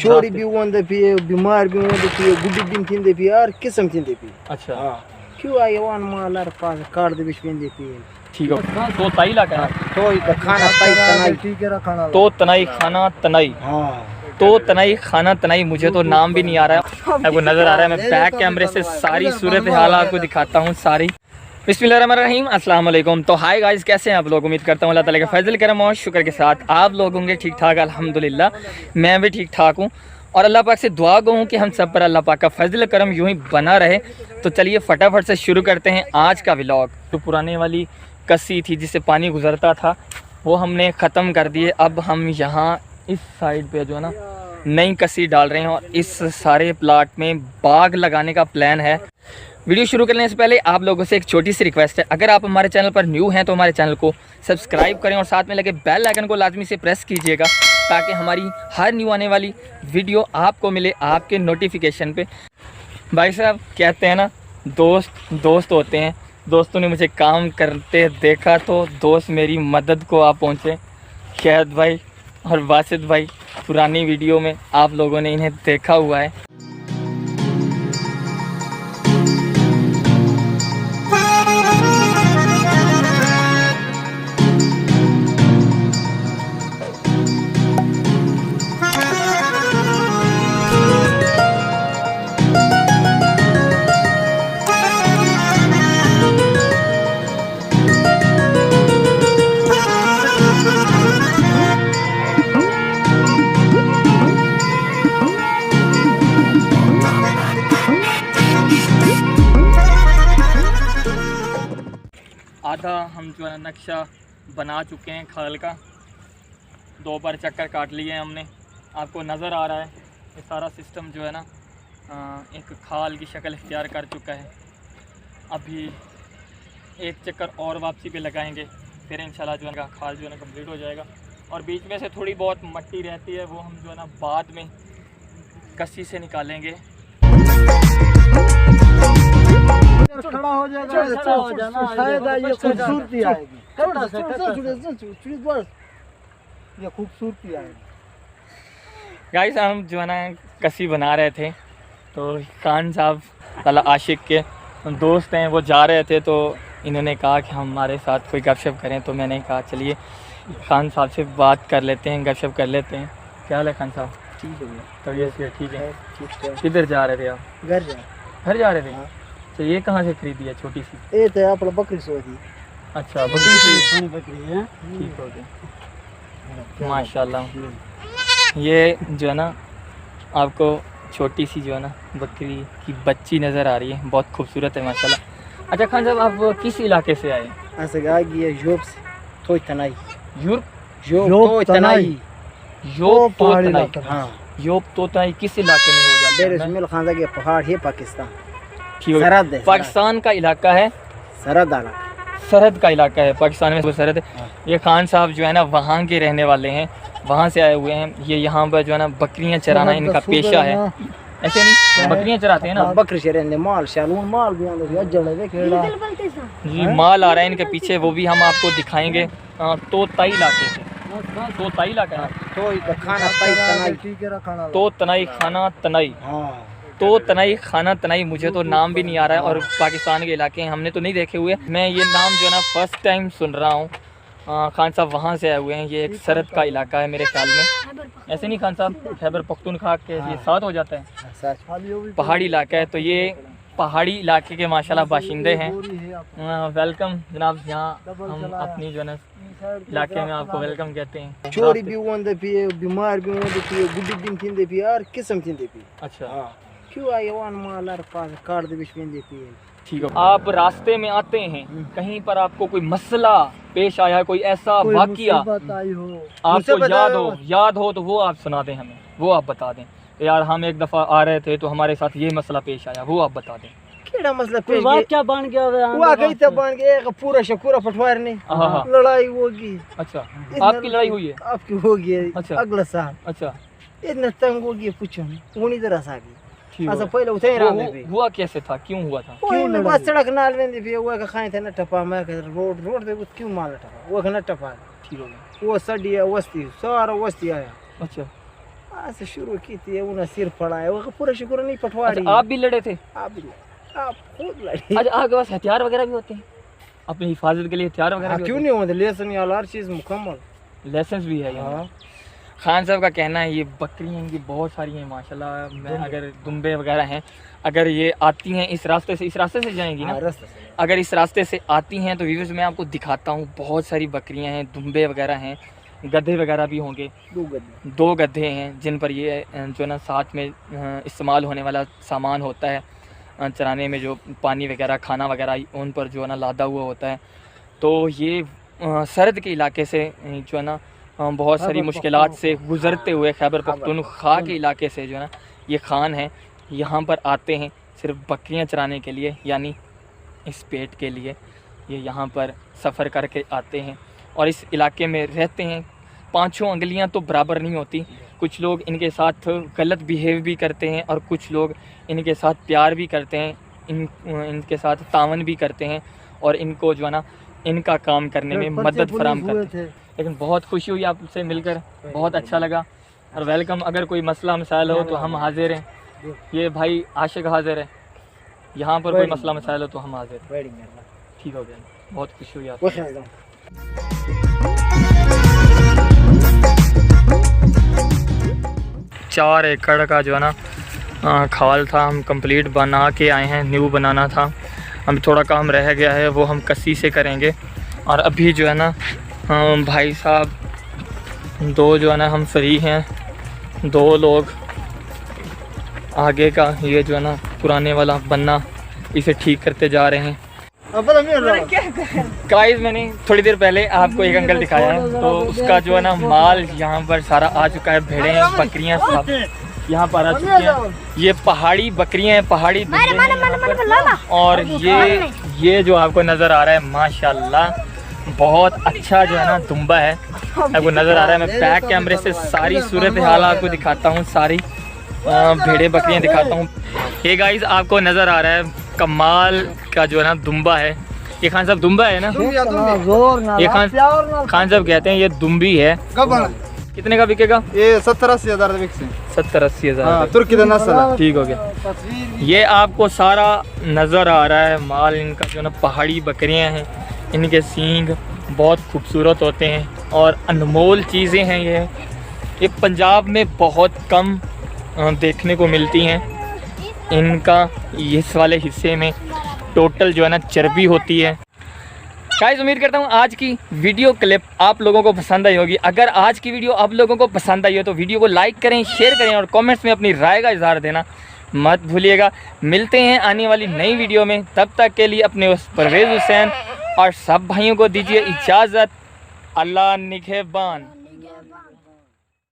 चोरी भी होंदे पिए, बीमार भी होंदे पिए, गुड्डी दिन थिंदे पिए, हर किस्म थिंदे पिए। अच्छा हाँ क्यों आए वन मालर पास कार्ड दे बिच पिंदे पिए। ठीक है। तो ताई इलाका है, तो इधर खाना ताई तनाई ठीक है खाना। तो तनाई खाना तनाई, हाँ तो तनाई खाना तनाई, मुझे तो नाम भी नहीं आ रहा है, आपको नज़र आ रहा है। मैं बैक कैमरे से सारी सूरत हाल आपको दिखाता हूँ सारी। बिस्मिल्लाहिर्रहमानिर्रहीम, अस्सलाम वालेकुम। तो हाय गाइस, कैसे हैं आप लोग? उम्मीद करता हूँ अल्लाह ताला के फजल करम और शुक्र के साथ आप लोग होंगे ठीक ठाक। अल्हम्दुलिल्लाह मैं भी ठीक ठाक हूँ और अल्लाह पाक से दुआ गो हूँ कि हम सब पर अल्लाह पाक का फजल करम यूँ ही बना रहे। तो चलिए फटाफट से शुरू करते हैं आज का व्लॉग। तो पुराने वाली कस्सी थी जिससे पानी गुजरता था वो हमने ख़त्म कर दिए। अब हम यहाँ इस साइड पे जो है ना नई कस्सी डाल रहे हैं और इस सारे प्लाट में बाग लगाने का प्लान है। वीडियो शुरू करने से पहले आप लोगों से एक छोटी सी रिक्वेस्ट है, अगर आप हमारे चैनल पर न्यू हैं तो हमारे चैनल को सब्सक्राइब करें और साथ में लगे बेल आइकन को लाजमी से प्रेस कीजिएगा ताकि हमारी हर न्यू आने वाली वीडियो आपको मिले आपके नोटिफिकेशन पे। भाई साहब कहते हैं ना दोस्त दोस्त होते हैं, दोस्तों ने मुझे काम करते देखा तो दोस्त मेरी मदद को आप पहुँचे। शहद भाई और वासिद भाई पुरानी वीडियो में आप लोगों ने इन्हें देखा हुआ है। आधा हम जो है नक्शा बना चुके हैं खाल का, 2 बार चक्कर काट लिए हैं हमने। आपको नज़र आ रहा है ये सारा सिस्टम जो है ना एक खाल की शक्ल इख्तियार कर चुका है। अभी एक चक्कर और वापसी पे लगाएंगे फिर इंशाल्लाह जो है ना खाल जो है ना कम्प्लीट हो जाएगा। और बीच में से थोड़ी बहुत मट्टी रहती है वो हम जो है ना बाद में कस्सी से निकालेंगे। खड़ा हो जाएगा, हो जाना शायद ये खूबसूरती आएगी, ये खूबसूरती आएगी। गाइस हम जो है ना कस्सी बना रहे थे तो खान साहब तला आशिक के दोस्त हैं, वो जा रहे थे तो इन्होंने कहा कि हमारे साथ कोई गपशप करें। तो मैंने कहा चलिए खान साहब से बात कर लेते हैं, गपशप कर लेते हैं। क्या हाल है खान साहब? ठीक है तो ये ठीक है। किधर जा रहे थे आप? घर जा रहे थे। तो ये कहाँ से खरीदी है छोटी सी? ये तो आप बकरी सो थी। अच्छा बकरी से बकरी है, ठीक हो गया माशाल्लाह। ये जो है ना आपको छोटी सी जो है ना बकरी की बच्ची नज़र आ रही है, बहुत खूबसूरत है माशाल्लाह। अच्छा खान साहब आप किस इलाके से आए? ऐसे आ गई है यूरोप से, तो तनाई यूरोप तो तनाई यूरोप तो तनाई। हाँ यूरोप तो तनाई किस इलाके में हो जाता है? बेरसमिल खान के पहाड़ है पाकिस्तान, ठीक है। सरहद है, पाकिस्तान का इलाका है, सरहद आला सरहद का इलाका है पाकिस्तान में, सरहद है। ये खान साहब जो है ना वहाँ के रहने वाले हैं, वहाँ से आए हुए हैं। ये यहाँ पर जो है ना बकरियाँ चराना इनका पेशा है। ऐसे नहीं बकरियाँ चराते हैं ना? बकरी से रहने माल शालून माल भी आंदे अजड़ है केड़ा जी, माल आ रहा है इनके पीछे, वो भी हम आपको दिखाएंगे। तो ताई इलाके से, तो ताई इलाका है, तो खाना ताई तनाई ठीक है खाना, तो तनाई खाना तनाई, तो तनाई खाना तनाई, मुझे तो नाम भी नहीं आ रहा है और पाकिस्तान के इलाके हैं हमने तो नहीं देखे हुए। मैं ये नाम जो है ना फर्स्ट टाइम सुन रहा हूँ। खान साहब वहाँ से आए हुए हैं, ये एक सरहद का इलाका है मेरे ख्याल में। ऐसे नहीं खान साहब, खैबर पख्तूनख्वा के ये साथ हो जाता है, पहाड़ी इलाका है। तो ये पहाड़ी इलाके के माशाल्लाह बाशिंदे हैं। वेलकम जनाब, यहाँ हम अपनी जो है ना इलाके में आपको वेलकम कहते हैं। चोरी भी होंदे पिए, बीमार भी होंदे पिए, गुड्डी दिन थिंदे पिए, हर किस्म थिंदे पिए। अच्छा क्यों आए वन मालर पास कार्ड दे बिच पिंदे पिए। ठीक है। आप रास्ते में आते हैं, कहीं पर आपको कोई मसला पेश आया, कोई ऐसा वाकया आपको याद हो तो वो आप सुना दें हमें, वो आप बता दें। यार हम एक दफ़ा आ रहे थे तो हमारे साथ ये मसला पेश आया, वो आप बता दें। केड़ा मसला पेश गया? क्या बन गया? हुआ गई तो बन गया एक पूरा शकूरा पटवार ने लड़ाई होगी। अच्छा आपकी लड़ाई हुई है? आपकी होगी। अच्छा अगला साल। अच्छा इतना तंग हो गया पूछो उन्हीं तरह सा अच्छा पहले उसे हुआ कैसे था, क्यों हुआ था? क्यों बस सड़क नाल वेंदी भी वो का खाए थे ना टपा मैं रोड पे क्यों माल टपा वो ना टपा। ठीक हो गया। वो सड़ी है वस्ती सारा वस्ती आया। अच्छा आज से शुरू की थी, उन्हें सिर पड़ा है, वो पूरा शुक्र नहीं पटवा रही। आप भी लड़े थे? आप खुद लड़े। अच्छा, आपके पास हथियार वगैरह भी होते हैं अपनी हिफाजत के लिए? हथियार वगैरह क्यों नहीं होते? लेसन या हर चीज़ मुकम्मल, लाइसेंस भी है यहाँ। खान साहब का कहना है ये बकरियाँ इनकी बहुत सारी हैं माशाल्लाह। मैं अगर दुम्बे वगैरह हैं, अगर ये आती हैं इस रास्ते से जाएंगी ना, अगर इस रास्ते से आती हैं तो व्यूअर्स मैं आपको दिखाता हूँ। बहुत सारी बकरियाँ हैं, दुम्बे वगैरह हैं, गधे वगैरह भी होंगे। 2 गधे हैं जिन पर ये जो ना साथ में इस्तेमाल होने वाला सामान होता है चराने में, जो पानी वगैरह खाना वगैरह उन पर जो है ना लादा हुआ होता है। तो ये सरहद के इलाके से जो है ना बहुत सारी मुश्किलात से गुज़रते हुए खैबर पख्तूनख्वा के इलाके से जो है ना ये खान है, यहाँ पर आते हैं सिर्फ बकरियाँ चराने के लिए, यानी इस पेट के लिए ये यहाँ पर सफ़र करके आते हैं और इस इलाके में रहते हैं। 5 उंगलियाँ तो बराबर नहीं होती, कुछ लोग इनके साथ गलत बिहेव भी करते हैं और कुछ लोग इनके साथ प्यार भी करते हैं, इनके साथ तावन भी करते हैं और इनको जो है ना इनका काम करने में मदद फराम करते हैं। लेकिन बहुत खुशी हुई आपसे मिलकर, बहुत अच्छा लगा और वेलकम। अगर कोई मसला मसाइल हो तो हम हाजिर हैं। ये भाई आशिक हाजिर है, यहाँ पर कोई मसला मसाइल हो तो हम हाजिर हैं। ठीक हो गया, बहुत खुशी हुई आपसे। 4 एकड़ का जो है ना खाल था, हम कंप्लीट बना के आए हैं। न्यू बनाना था, अभी थोड़ा काम रह गया है, वो हम कसी से करेंगे। और अभी जो है ना भाई साहब 2 जो है ना हम फ्री हैं, 2 लोग आगे का ये जो है ना पुराने वाला बनना इसे ठीक करते जा रहे हैं। गाइस मैंने थोड़ी देर पहले आपको एक अंकल दिखाया है, तो उसका जो है ना माल यहाँ पर सारा आ चुका है। भेड़ें हैं, बकरियाँ सब यहाँ पर आ चुकी हैं। ये पहाड़ी बकरियाँ हैं, पहाड़ी और ये जो आपको नज़र आ रहा है माशाल्लाह बहुत अच्छा जो है ना दुम्बा है, आपको नज़र आ रहा है। मैं बैक कैमरे से सारी सूरत हाल आपको दिखाता हूँ, सारी भेड़ें बकरियाँ दिखाता हूँ। ये गाइस आपको नज़र आ रहा है कमाल का जो है ना दुम्बा है। ये खान साहब दुम्बा है ना? ये खान साहब कहते हैं ये दुम्बी है। कितने का बिकेगा ये? 70-80 हज़ार। 70-80 हज़ार तुर्की नस्ल। ठीक हो गया। ये आपको सारा नज़र आ रहा है माल इनका जो ना पहाड़ी बकरियां हैं, इनके सींग बहुत खूबसूरत होते हैं और अनमोल चीज़ें हैं। ये पंजाब में बहुत कम देखने को मिलती हैं। इनका इस वाले हिस्से में टोटल जो है ना चर्बी होती है। गाइस उम्मीद करता हूँ आज की वीडियो क्लिप आप लोगों को पसंद आई होगी। अगर आज की वीडियो आप लोगों को पसंद आई हो तो वीडियो को लाइक करें, शेयर करें और कमेंट्स में अपनी राय का इजहार देना मत भूलिएगा। मिलते हैं आने वाली नई वीडियो में, तब तक के लिए अपने उस परवेज़ हुसैन और सब भाइयों को दीजिए इजाज़त। अल्लाह निगहबान।